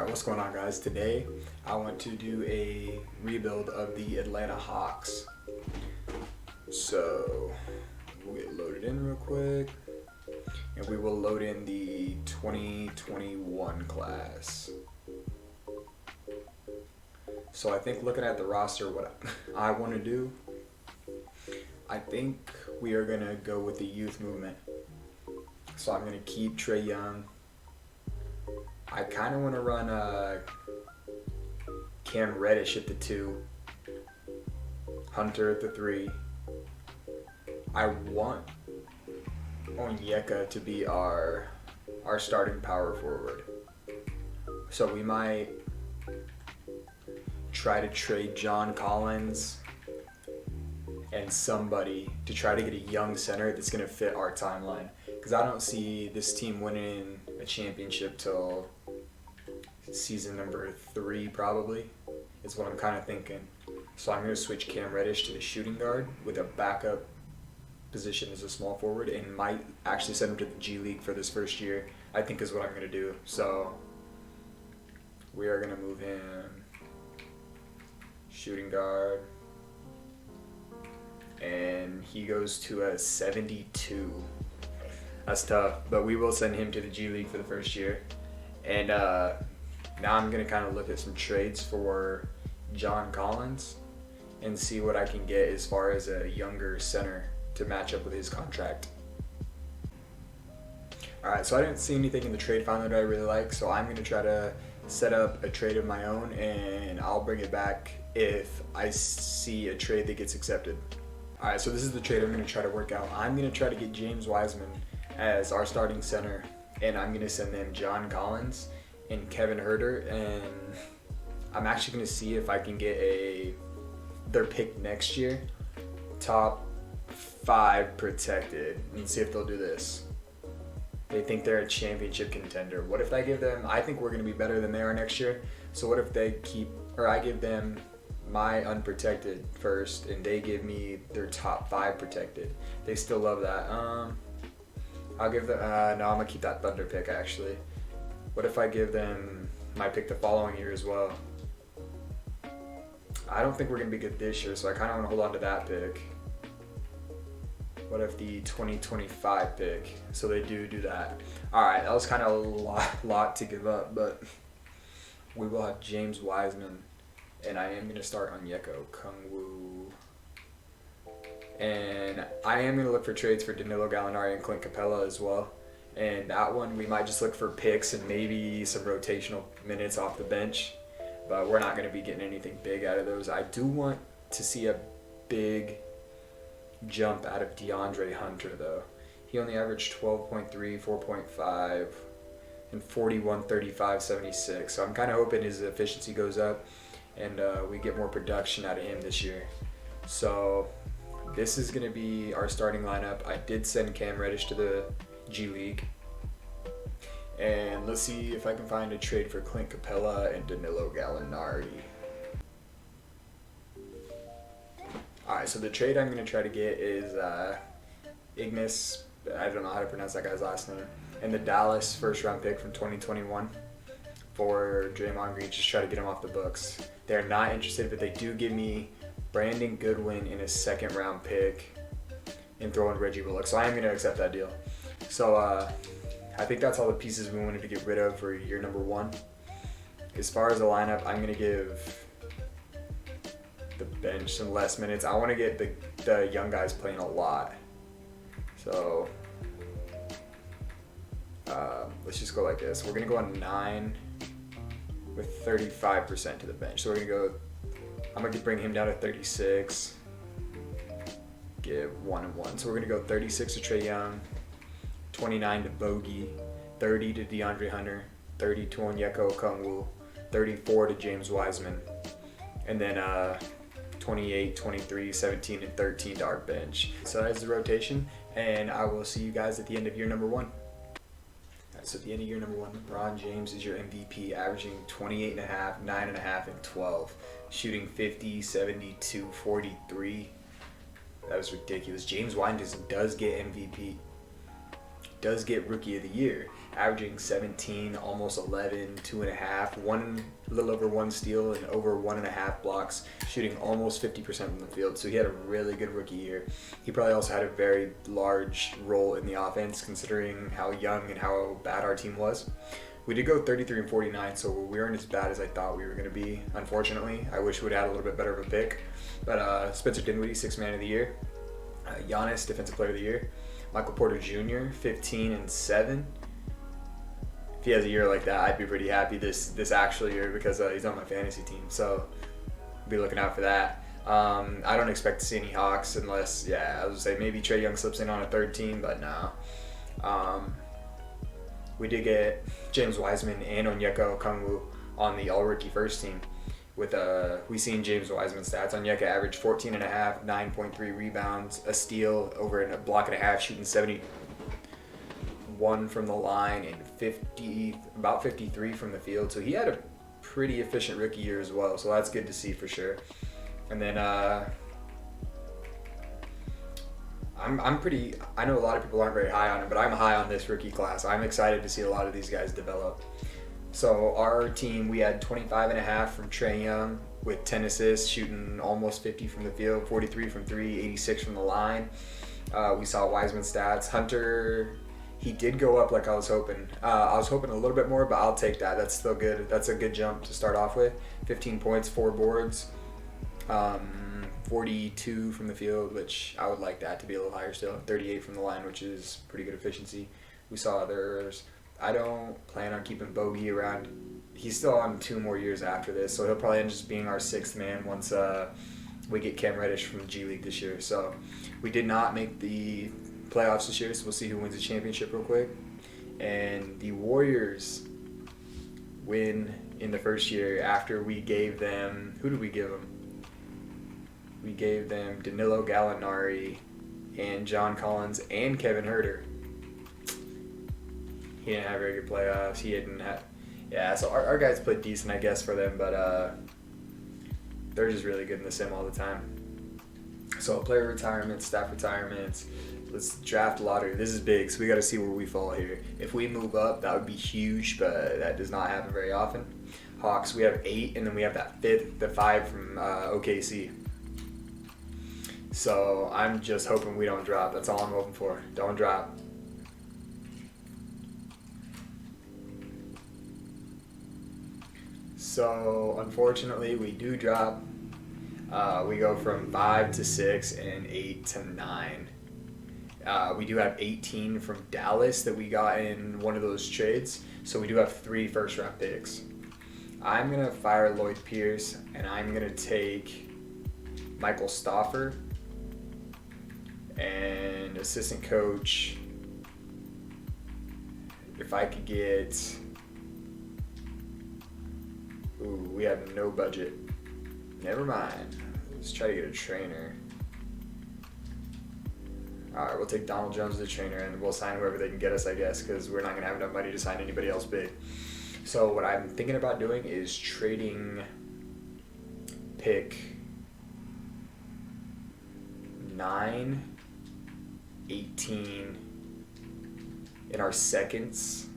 What's going on, guys? Today I want to do a rebuild of the Atlanta Hawks. So we'll get loaded in real quick and we will load in the 2021 class. So I think looking at the roster, what I want to do, I think we are going to go with the youth movement. So I'm going to keep Trae Young. I kind of want to run Cam Reddish at the 2, Hunter at the 3. I want Onyeka to be our starting power forward. So we might try to trade John Collins and somebody to try to get a young center that's going to fit our timeline. Because I don't see this team winning a championship till season number 3 probably, is what I'm kind of thinking. So I'm going to switch Cam Reddish to the shooting guard with a backup position as a small forward, and might actually send him to the G League for this first year, I think is what I'm going to do. So we are going to move him shooting guard, and he goes to a 72. That's tough, but we will send him to the G League for the first year. And now I'm going to kind of look at some trades for John Collins and see what I can get as far as a younger center to match up with his contract. Alright, so I didn't see anything in the trade finder that I really like, so I'm going to try to set up a trade of my own, and I'll bring it back if I see a trade that gets accepted. Alright, so this is the trade I'm going to try to work out. I'm going to try to get James Wiseman as our starting center, and I'm going to send them John Collins and Kevin Huerter, and I'm actually going to see if I can get their pick next year, top 5 protected, and see if they'll do this. They think they're a championship contender. What if I give them, I think we're going to be better than they are next year, so what if they I give them my unprotected first and they give me their top 5 protected? They still love that. I'll give them, no, I'm going to keep that Thunder pick actually. What if I give them my pick the following year as well? I don't think we're going to be good this year, so I kind of want to hold on to that pick. What if the 2025 pick? So they do that. Alright, that was kind of a lot to give up, but we will have James Wiseman, and I am going to start Onyeka Okongwu. And I am going to look for trades for Danilo Gallinari and Clint Capella as well. And that one, we might just look for picks and maybe some rotational minutes off the bench. But we're not going to be getting anything big out of those. I do want to see a big jump out of DeAndre Hunter, though. He only averaged 12.3, 4.5, and 41, 35, 76. So I'm kind of hoping his efficiency goes up and we get more production out of him this year. So this is going to be our starting lineup. I did send Cam Reddish to the G League. And let's see if I can find a trade for Clint Capella and Danilo Gallinari. Alright, so the trade I'm going to try to get is Ignis, I don't know how to pronounce that guy's last name, and the Dallas first round pick from 2021 for Draymond Green. Just try to get him off the books. They're not interested, but they do give me Brandon Goodwin in a second round pick and throw in Reggie Bullock. So I am going to accept that deal. So I think that's all the pieces we wanted to get rid of for year number 1. As far as the lineup, I'm going to give the bench some less minutes. I want to get the young guys playing a lot. So let's just go like this. We're going to go on 9 with 35% to the bench. So we're going to go, I'm going to bring him down to 36. Give 1 and 1. So we're going to go 36 to Trae Young, 29 to Bogey, 30 to DeAndre Hunter, 30 to Onyeka Okongwu, 34 to James Wiseman, and then 28, 23, 17, and 13 to our bench. So that's the rotation, and I will see you guys at the end of year number 1. Right, so at the end of year number 1, LeBron James is your MVP, averaging 28.5, 9.5, and 12, shooting 50, 72, 43. That was ridiculous. James Wiseman does get MVP, does get Rookie of the Year. averaging 17, almost 11, 2.5, a little over one steal and over 1.5 blocks, shooting almost 50% from the field. So he had a really good rookie year. He probably also had a very large role in the offense, considering how young and how bad our team was. We did go 33 and 49, so we weren't as bad as I thought we were going to be, unfortunately. I wish we would have had a little bit better of a pick. But Spencer Dinwiddie, 6th man of the year. Giannis, defensive player of the year. Michael Porter Jr., 15 and 7. If he has a year like that, I'd be pretty happy this actual year, because he's on my fantasy team. So be looking out for that. I don't expect to see any Hawks unless, I was going to say maybe Trae Young slips in on a third team, but no. We did get James Wiseman and Onyeka Okongwu on the all-rookie first team. We seen James Wiseman's stats. Onyeka averaged 14.5, 9.3 rebounds, a steal, over a block and a half, shooting 71 from the line and about 53 from the field. So he had a pretty efficient rookie year as well. So that's good to see for sure. And then I know a lot of people aren't very high on him, but I'm high on this rookie class. I'm excited to see a lot of these guys develop. So our team, we had 25.5 from Trae Young with 10 assists, shooting almost 50 from the field, 43 from 3, 86 from the line. We saw Wiseman's stats. Hunter, he did go up like I was hoping. I was hoping a little bit more, but I'll take that. That's still good. That's a good jump to start off with. 15 points, 4 boards. 42 from the field, which I would like that to be a little higher still. 38 from the line, which is pretty good efficiency. We saw others. I don't plan on keeping Bogey around. He's still on 2 more years after this, so he'll probably end up just being our 6th man once we get Cam Reddish from the G League this year. So we did not make the playoffs this year, so we'll see who wins the championship real quick. And the Warriors win in the first year after we gave them, who did we give them? We gave them Danilo Gallinari and John Collins and Kevin Huerter. He didn't have very good playoffs. He didn't have... Yeah, so our guys played decent, I guess, for them, but they're just really good in the sim all the time. So player retirements, staff retirements. Let's draft lottery. This is big, so we got to see where we fall here. If we move up, that would be huge, but that does not happen very often. Hawks, we have 8, and then we have the 5 from OKC. So I'm just hoping we don't drop. That's all I'm hoping for. Don't drop. So unfortunately, we do drop. We go from 5 to 6 and 8 to 9. We do have 18 from Dallas that we got in one of those trades. So we do have 3 first-round picks. I'm going to fire Lloyd Pierce, and I'm going to take Michael Stauffer. And assistant coach, if I could get... Ooh, we have no budget. Never mind. Let's try to get a trainer. Alright, we'll take Donald Jones as a trainer, and we'll sign whoever they can get us, I guess, because we're not going to have enough money to sign anybody else big. So what I'm thinking about doing is trading pick 9, 18 in our seconds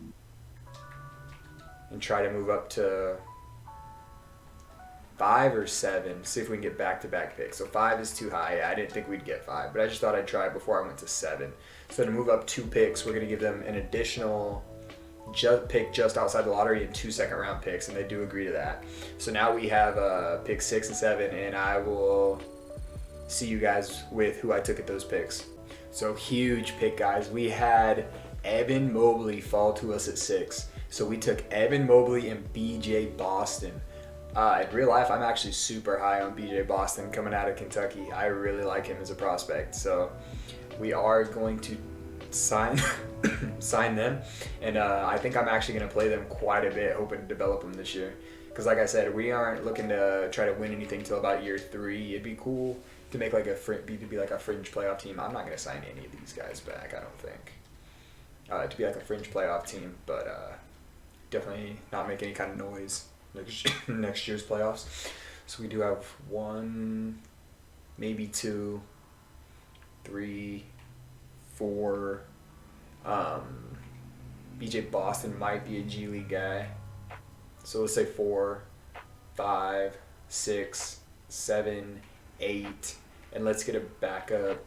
and try to move up to 5 or 7, see if we can get back-to-back picks. So 5 is too high. I didn't think we'd get 5, but I just thought I'd try it before I went to 7. So to move up 2 picks, we're going to give them an additional pick just outside the lottery and 2 second-round picks, and they do agree to that. So now we have pick 6 and 7, and I will see you guys with who I took at those picks. So huge pick, guys. We had Evan Mobley fall to us at 6. So we took Evan Mobley and BJ Boston. In real life, I'm actually super high on BJ Boston coming out of Kentucky. I really like him as a prospect. So we are going to sign them. And I think I'm actually going to play them quite a bit, hoping to develop them this year. Because like I said, we aren't looking to try to win anything until about year 3. It'd be cool to make like be like a fringe playoff team. I'm not going to sign any of these guys back, I don't think. To be like a fringe playoff team, but definitely not make any kind of noise next year's playoffs. So we do have 1, maybe 2, 3, 4, BJ Boston might be a G League guy. So let's say 4, 5, 6, 7, 8, and let's get a backup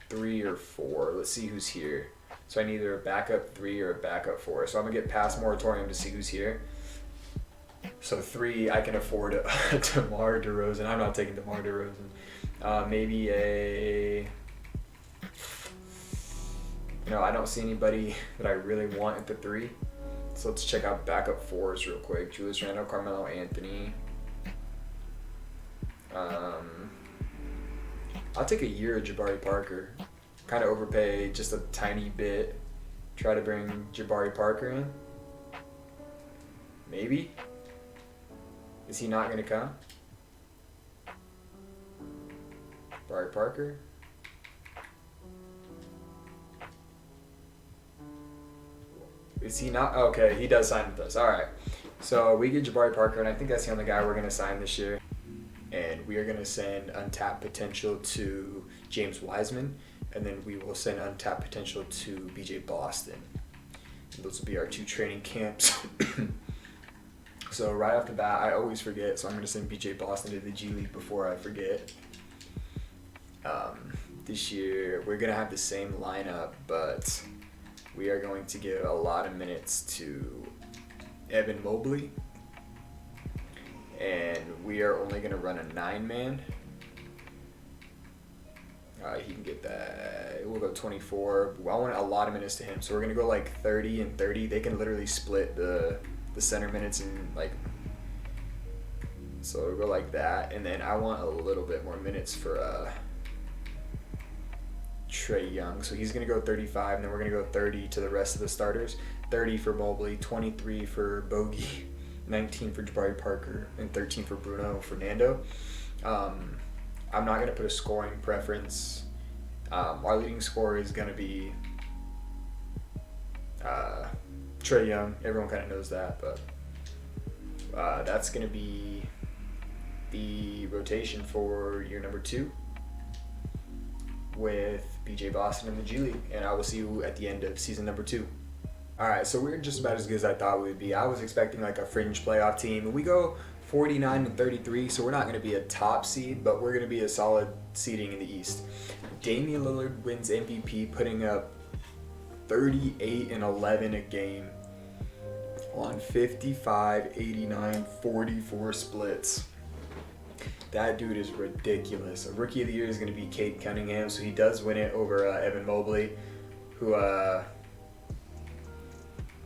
3 or 4. Let's see who's here. So I need either a backup 3 or a backup 4. So I'm gonna get past moratorium to see who's here. So 3, I can afford DeMar DeRozan. I'm not taking DeMar DeRozan. Maybe a... No, I don't see anybody that I really want at the 3. So let's check out backup 4s real quick. Julius Randle, Carmelo Anthony. I'll take a year of Jabari Parker. Kind of overpay just a tiny bit. Try to bring Jabari Parker in. Maybe. Is he not going to come? Jabari Parker. Is he not? Okay, he does sign with us. All right. So we get Jabari Parker, and I think that's the only guy we're going to sign this year. And we are going to send untapped potential to James Wiseman, and then we will send untapped potential to BJ Boston. And those will be our 2 training camps. So right off the bat, I always forget, so I'm going to send BJ Boston to the G League before I forget. This year, we're going to have the same lineup, but we are going to give a lot of minutes to Evan Mobley. And we are only going to run a 9-man. He can get that. We'll go 24. I want a lot of minutes to him. So we're going to go like 30 and 30. They can literally split the center minutes and like. So we'll go like that. And then I want a little bit more minutes for Trae Young. So he's going to go 35. And then we're going to go 30 to the rest of the starters. 30 for Mobley. 23 for Bogey. 19 for Jabari Parker, and 13 for Bruno Fernando. I'm not going to put a scoring preference. Our leading scorer is going to be Trae Young. Everyone kind of knows that, but that's going to be the rotation for year number 2 with BJ Boston in the G League, and I will see you at the end of season number 2. Alright, so we're just about as good as I thought we would be. I was expecting like a fringe playoff team, and we go 49 and 33, so we're not going to be a top seed, but we're going to be a solid seeding in the East. Damian Lillard wins MVP, putting up 38 and 11 a game on 55, 89, 44 splits. That dude is ridiculous. A Rookie of the Year is going to be Cade Cunningham, so he does win it over Evan Mobley, who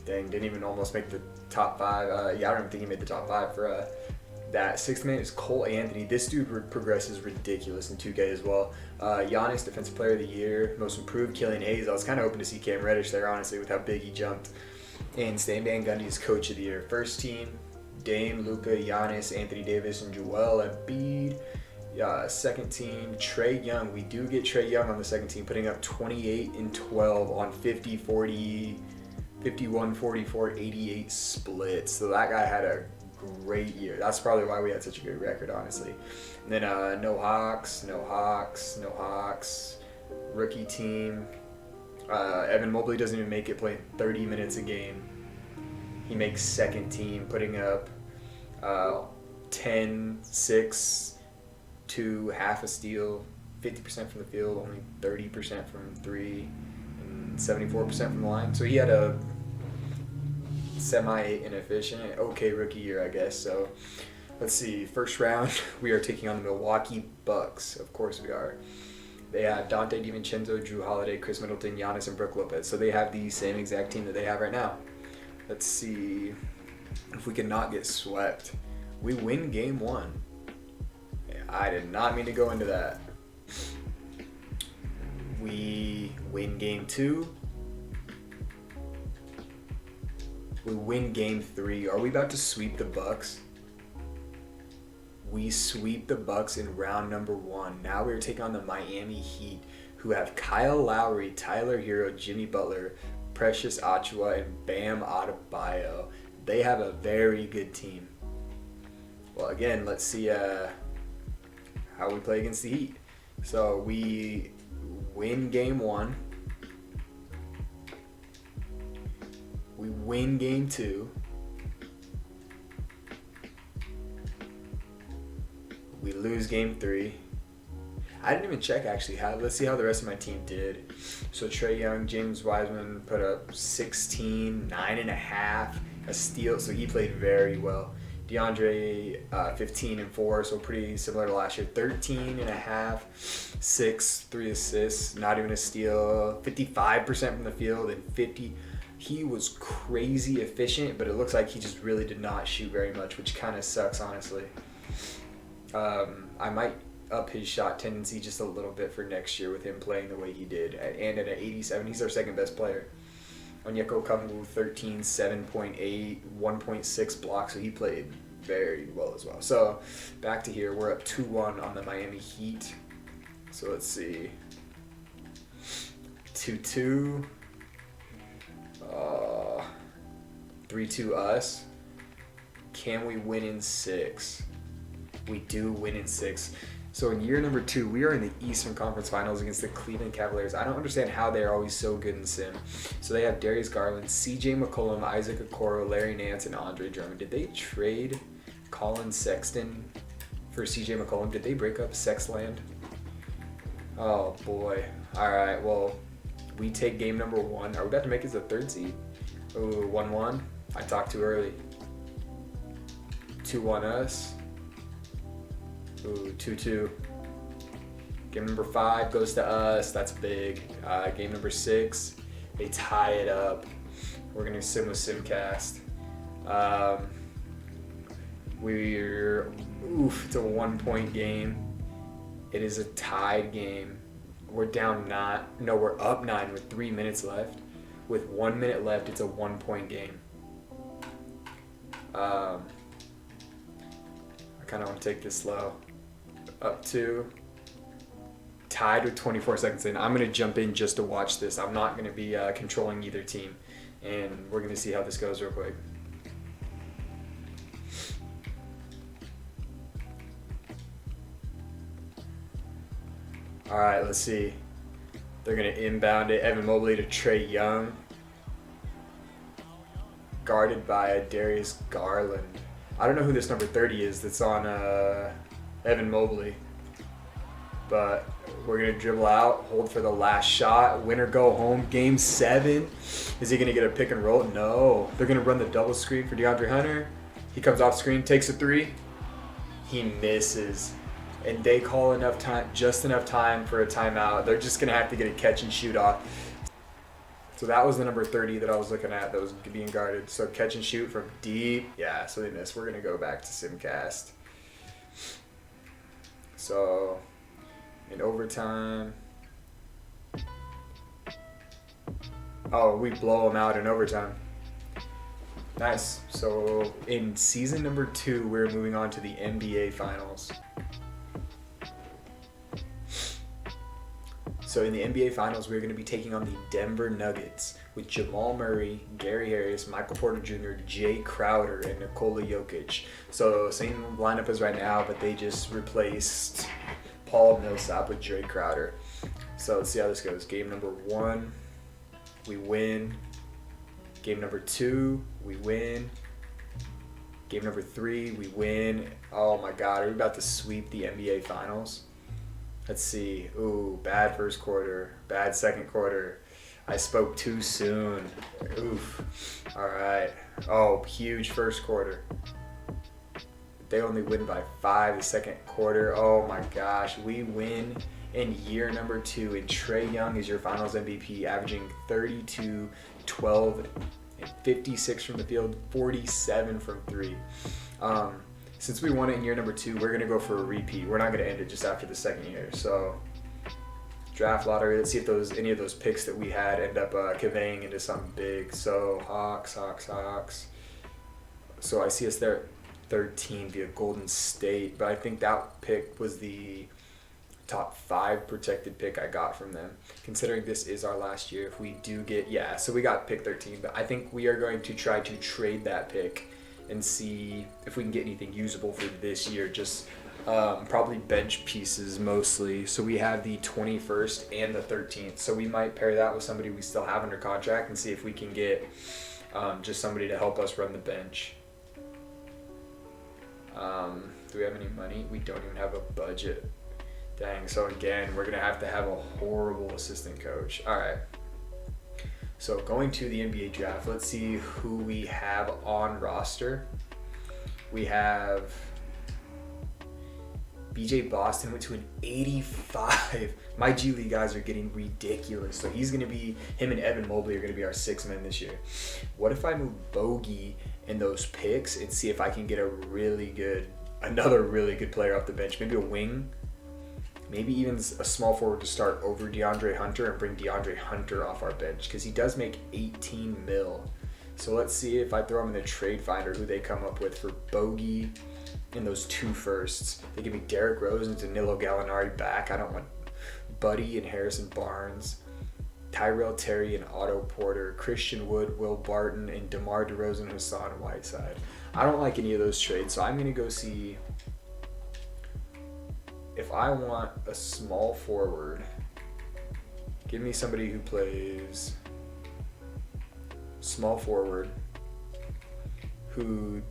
didn't even almost make the top 5. I don't even think he made the top 5 for that. 6th man is Cole Anthony. This dude progresses ridiculous in 2K as well. Giannis, Defensive Player of the Year. Most Improved, Killian Hayes. I was kind of hoping to see Cam Reddish there, honestly, with how big he jumped. And Stan Van Gundy is Coach of the Year. First team, Dame, Luka, Giannis, Anthony Davis, and Joel Embiid. Second team, Trae Young. We do get Trae Young on the second team, putting up 28 and 12 on 50, 40... 51, 44, 88 splits. So that guy had a great year. That's probably why we had such a good record, honestly. And then no Hawks. Rookie team. Evan Mobley doesn't even make it, playing 30 minutes a game. He makes second team, putting up 10, 6, 2, half a steal, 50% from the field, only 30% from 3. 74% from the line. So he had a semi-inefficient, okay rookie year, I guess. So let's see. First round, we are taking on the Milwaukee Bucks. Of course we are. They have Dante DiVincenzo, Drew Holiday, Chris Middleton, Giannis, and Brook Lopez. So they have the same exact team that they have right now. Let's see if we can not get swept. We win game 1. I did not mean to go into that. We win game 2. We win game 3. Are we about to sweep the Bucks? We sweep the Bucks in round number 1. Now we're taking on the Miami Heat, who have Kyle Lowry, Tyler Hero, Jimmy Butler, Precious Achiuwa, and Bam Adebayo. They have a very good team. Well, again, let's see how we play against the Heat. So we win game 1. We win game 2. We lose game 3. I didn't even check actually. Let's see how the rest of my team did. So Trae Young, James Wiseman put up 16, 9.5, a steal. So he played very well. DeAndre, 15 and 4, so pretty similar to last year. 13.5, 6, 3 assists, not even a steal. 55% from the field and 50. He was crazy efficient, but it looks like he just really did not shoot very much, which kind of sucks, honestly. I might up his shot tendency just a little bit for next year with him playing the way he did. And at an 87, he's our second best player. Onyeka Okongwu, 13, 7.8, 1.6 blocks, so he played very well as well. So back to here, we're up 2-1 on the Miami Heat. So let's see. 2-2. 3-2 us. Can we win in 6? We do win in 6. So in year number 2, we are in the Eastern Conference Finals against the Cleveland Cavaliers. I don't understand how they are always so good in Sim. So they have Darius Garland, CJ McCollum, Isaac Okoro, Larry Nance, and Andre Drummond. Did they trade Colin Sexton for CJ McCollum? Did they break up Sexland? Oh boy. All right, well, we take game number 1. Are we about to make it the 3rd seed? Oh, 1-1. I talked too early. 2-1 us. Ooh, 2-2. Game number 5 goes to us. That's big. Game number 6, they tie it up. We're gonna sim with Simcast. It's a 1-point game. It is a tied game. We're down 9. No, we're up 9 with 3 minutes left. With 1 minute left, it's a 1-point game. I kind of want to take this slow. Up 2. Tied with 24 seconds in. I'm going to jump in just to watch this. I'm not going to be controlling either team. And we're going to see how this goes real quick. All right, let's see. They're going to inbound it. Evan Mobley to Trae Young. Guarded by Darius Garland. I don't know who this number 30 is that's on Evan Mobley. But we're going to dribble out, hold for the last shot, win or go home. Game 7. Is he going to get a pick and roll? No. They're going to run the double screen for DeAndre Hunter. He comes off screen, takes a 3. He misses. And they call just enough time for a timeout. They're just going to have to get a catch and shoot off. So that was the number 30 that I was looking at that was being guarded. So catch and shoot from deep. Yeah, so they missed. We're going to go back to Simcast. So in overtime. Oh, we blow them out in overtime. Nice. So in season number 2, we're moving on to the NBA Finals. So in the NBA Finals, we're going to be taking on the Denver Nuggets with Jamal Murray, Gary Harris, Michael Porter Jr., Jay Crowder, and Nikola Jokic. So same lineup as right now, but they just replaced Paul Millsap with Jay Crowder. So let's see how this goes. Game number 1, we win. Game number 2, we win. Game number 3, we win. Oh my God, are we about to sweep the NBA Finals? Let's see. Ooh, bad first quarter, bad second quarter. I spoke too soon. Oof. All right. Oh, huge first quarter. They only win by 5 the second quarter. Oh my gosh. We win in year number 2, and Trae Young is your finals MVP, averaging 32, 12, and 56 from the field, 47 from 3. Since we won it in year number 2, we're going to go for a repeat. We're not going to end it just after the second year. So, draft lottery. Let's see if any of those picks that we had end up conveying into something big. So, Hawks. So, I see us there at 13 via Golden State. But I think that pick was the top 5 protected pick I got from them. Considering this is our last year, if we do get... Yeah, so we got pick 13. But I think we are going to try to trade that pick and see if we can get anything usable for this year. Just probably bench pieces mostly. So we have the 21st and the 13th. So we might pair that with somebody we still have under contract and see if we can get Just somebody to help us run the bench. Do we have any money? We don't even have a budget. Dang, so again, we're going to have a horrible assistant coach. All right. So going to the NBA draft, let's see who we have on roster. We have BJ Boston went to an 85. My G League guys are getting ridiculous. So he's going to be, him and Evan Mobley are going to be our 6 men this year. What if I move Bogey in those picks and see if I can get another really good player off the bench? Maybe a wing. Maybe even a small forward to start over DeAndre Hunter and bring DeAndre Hunter off our bench because he does make 18 mil. So let's see if I throw him in the trade finder who they come up with for Bogey and those 2 firsts. They give me Derrick Rose and Danilo Gallinari back. I don't want Buddy and Harrison Barnes, Tyrell Terry and Otto Porter, Christian Wood, Will Barton, and DeMar DeRozan and Hassan Whiteside. I don't like any of those trades, so I'm going to go see if I want a small forward. Give me somebody who plays small forward who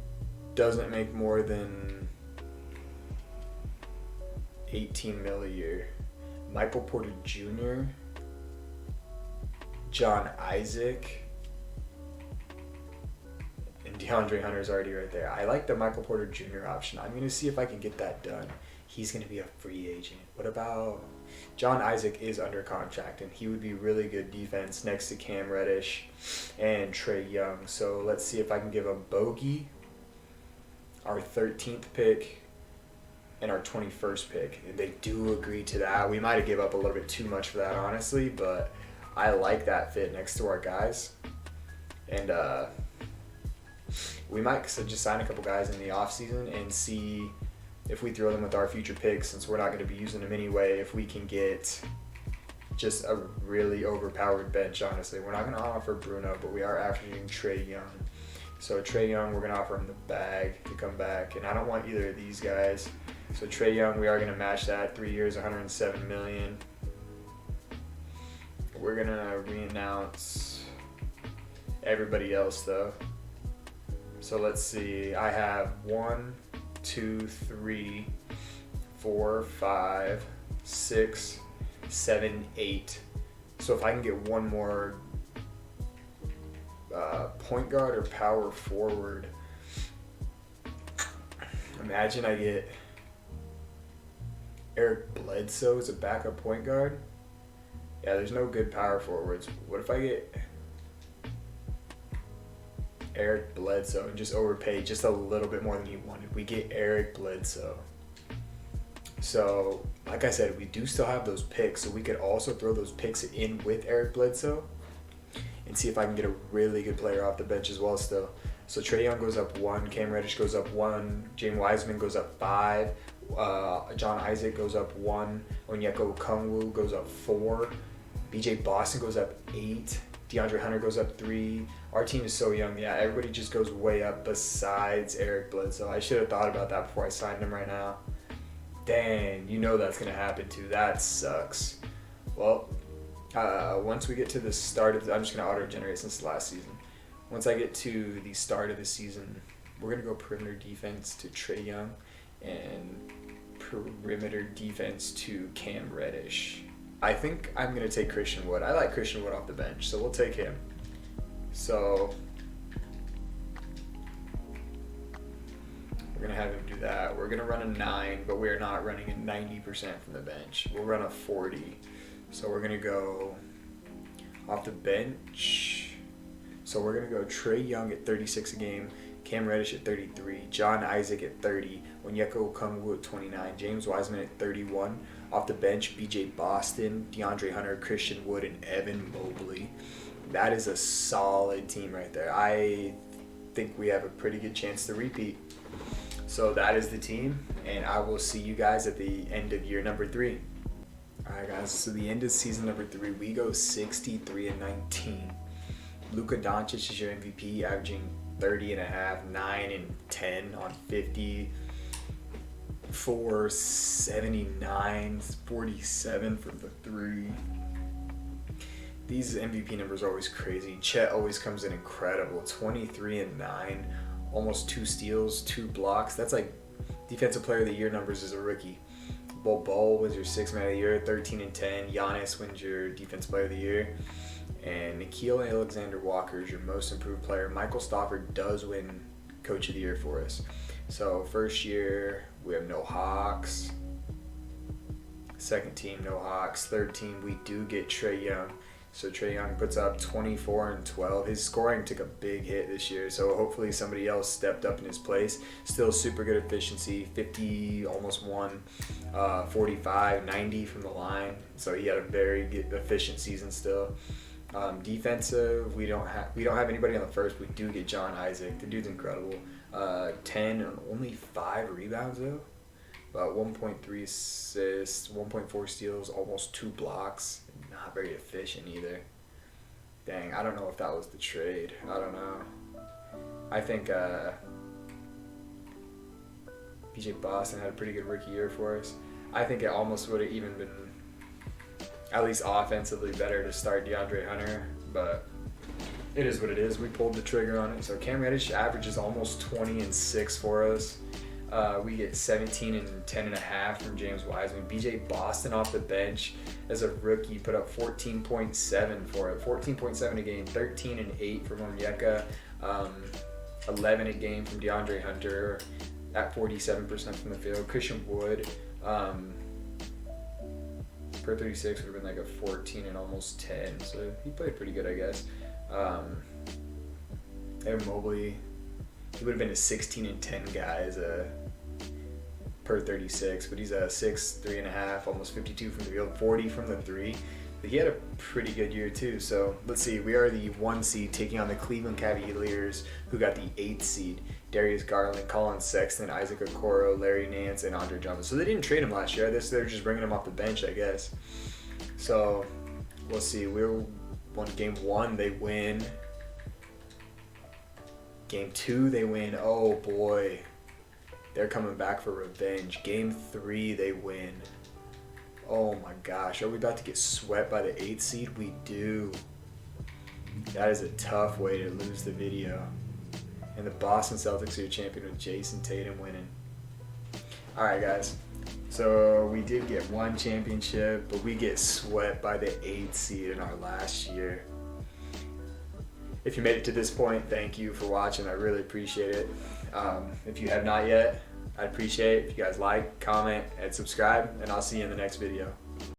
doesn't make more than 18 mil a year. Michael Porter Jr., John Isaac, and DeAndre Hunter's already right there. I like the Michael Porter Jr. option. I'm going to see if I can get that done. He's going to be a free agent. What about John Isaac is under contract, and he would be really good defense next to Cam Reddish and Trae Young. So let's see if I can give him Bogey, our 13th pick, and our 21st pick. And they do agree to that. We might have given up a little bit too much for that, honestly, but I like that fit next to our guys. And we might just sign a couple guys in the offseason and see if we throw them with our future picks, since we're not going to be using them anyway, if we can get just a really overpowered bench, honestly. We're not going to offer Bruno, but we are offering Trae Young. So Trae Young, we're going to offer him the bag to come back, and I don't want either of these guys. So Trae Young, we are going to match that, 3 years, $107 million. We're going to re-announce everybody else, though. So let's see. I have 1, 2, 3, 4, 5, 6, 7, 8. So if I can get one more point guard or power forward, imagine I get Eric Bledsoe as a backup point guard. Yeah, there's no good power forwards. What if I get Eric Bledsoe and just overpay just a little bit more than he wanted? We get Eric Bledsoe. So, like I said, we do still have those picks, so we could also throw those picks in with Eric Bledsoe and see if I can get a really good player off the bench as well still. So Trae Young goes up 1, Cam Reddish goes up 1, James Wiseman goes up 5, John Isaac goes up 1, Onyeka Okongwu goes up 4, BJ Boston goes up 8, DeAndre Hunter goes up 3. Our team is so young. Yeah, everybody just goes way up besides Eric Bledsoe. I should have thought about that before I signed him right now. Dang, you know that's going to happen too. That sucks. Well, once we get to the start of I'm just going to auto-generate since the last season. Once I get to the start of the season, we're going to go perimeter defense to Trae Young and perimeter defense to Cam Reddish. I think I'm going to take Christian Wood. I like Christian Wood off the bench, so we'll take him. So we're going to have him do that. We're going to run a 9, but we're not running a 90% from the bench. We'll run a 40. So we're going to go off the bench. So we're going to go Trae Young at 36 a game, Cam Reddish at 33, John Isaac at 30, Onyeka Okongwu at 29, James Wiseman at 31. Off the bench, BJ Boston, DeAndre Hunter, Christian Wood, and Evan Mobley. That is a solid team right there. I think we have a pretty good chance to repeat. So that is the team, and I will see you guys at the end of year number 3. All right, guys, so the end of season number 3, we go 63-19. Luka Doncic is your MVP, averaging 30.5, 9 and 10 on 50. 479, 47 for the 3. These MVP numbers are always crazy. Chet always comes in incredible. 23 and 9, almost 2 steals, 2 blocks. That's like defensive player of the year numbers as a rookie. Bol was your 6th man of the year, 13 and 10. Giannis wins your defensive player of the year. And Nikhil Alexander-Walker is your most improved player. Michael Stofford does win coach of the year for us. So first year, we have no Hawks. Second team, no Hawks. Third team, we do get Trae Young. So Trae Young puts up 24 and 12. His scoring took a big hit this year, so hopefully somebody else stepped up in his place. Still super good efficiency, 50, almost 1, 45, 90 from the line. So he had a very good, efficient season still. Defensive, we don't have anybody on the first. We do get John Isaac. The dude's incredible. 10 and only 5 rebounds though. About 1.3 assists, 1.4 steals, almost 2 blocks. Not very efficient either. Dang, I don't know if that was the trade. I don't know. I think BJ Boston had a pretty good rookie year for us. I think it almost would have even been at least offensively better to start DeAndre Hunter, but it is what it is. We pulled the trigger on it. So Cam Reddish averages almost 20 and 6 for us. We get 17 and 10 and a half from James Wiseman. BJ Boston off the bench as a rookie put up 14.7 for it. 14.7 a game, 13 and 8 from Onyeka, 11 a game from DeAndre Hunter at 47% from the field. Christian Wood, per 36 would have been like a 14 and almost 10. So he played pretty good, I guess. Evan Mobley, he would have been a 16 and 10 guy as a per 36, but he's a 6, 3.5, almost 52 from the field, 40 from the 3. But he had a pretty good year too. So let's see, we are the 1 seed taking on the Cleveland Cavaliers, who got the 8th seed. Darius Garland, Colin Sexton, Isaac Okoro, Larry Nance, and Andre Drummond. So they didn't trade him last year. They're just bringing him off the bench, I guess. So we'll see. We won game 1, they win. Game 2, they win. Oh boy, they're coming back for revenge. Game 3, they win. Oh my gosh, are we about to get swept by the 8th seed? We do. That is a tough way to lose the video. And the Boston Celtics are your champion with Jason Tatum winning. All right, guys. So we did get 1 championship, but we get swept by the 8th seed in our last year. If you made it to this point, thank you for watching. I really appreciate it. If you have not yet, I'd appreciate it if you guys like, comment, and subscribe, and I'll see you in the next video.